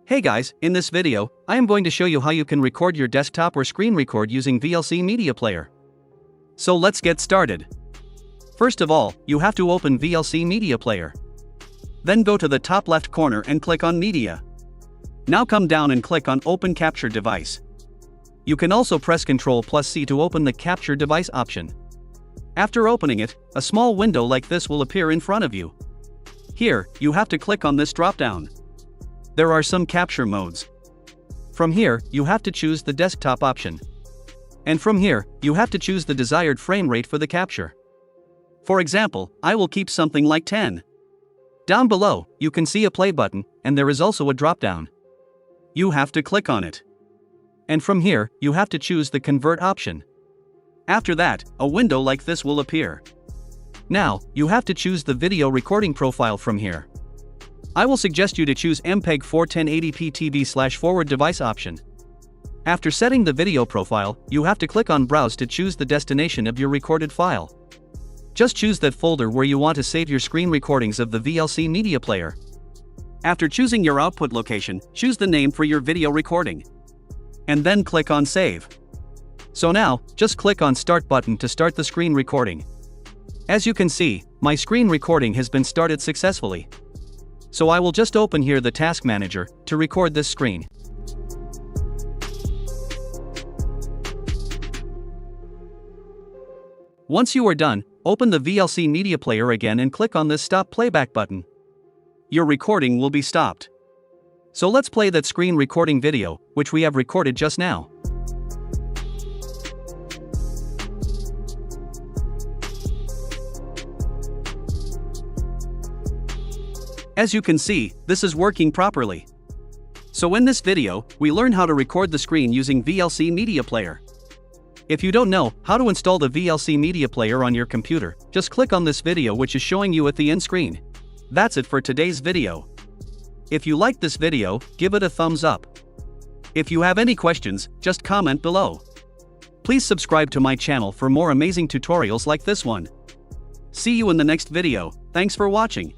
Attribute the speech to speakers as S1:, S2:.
S1: Hey guys, in this video, I am going to show you how you can record your desktop or screen record using VLC Media Player. So let's get started. First of all, you have to open VLC Media Player. Then go to the top left corner and click on Media. Now come down and click on Open Capture Device. You can also press Ctrl+C to open the Capture Device option. After opening it, a small window like this will appear in front of you. Here, you have to click on this drop-down. There are some capture modes. From here, you have to choose the desktop option. And from here, you have to choose the desired frame rate for the capture. For example, I will keep something like 10. Down below, you can see a play button, and there is also a drop-down. You have to click on it. And from here, you have to choose the convert option. After that, a window like this will appear. Now, you have to choose the video recording profile from here. I will suggest you to choose MPEG 41080p TV/forward device option. After setting the video profile, you have to click on Browse to choose the destination of your recorded file. Just choose that folder where you want to save your screen recordings of the VLC Media Player. After choosing your output location, choose the name for your video recording. And then click on Save. So now, just click on Start button to start the screen recording. As you can see, my screen recording has been started successfully. So I will just open here the Task Manager to record this screen. Once you are done, open the VLC Media Player again and click on this Stop Playback button. Your recording will be stopped. So let's play that screen recording video, which we have recorded just now. As you can see, this is working properly. So in this video, we learn how to record the screen using VLC Media Player. If you don't know how to install the VLC Media Player on your computer, just click on this video which is showing you at the end screen. That's it for today's video. If you liked this video, give it a thumbs up. If you have any questions, just comment below. Please subscribe to my channel for more amazing tutorials like this one. See you in the next video. Thanks for watching.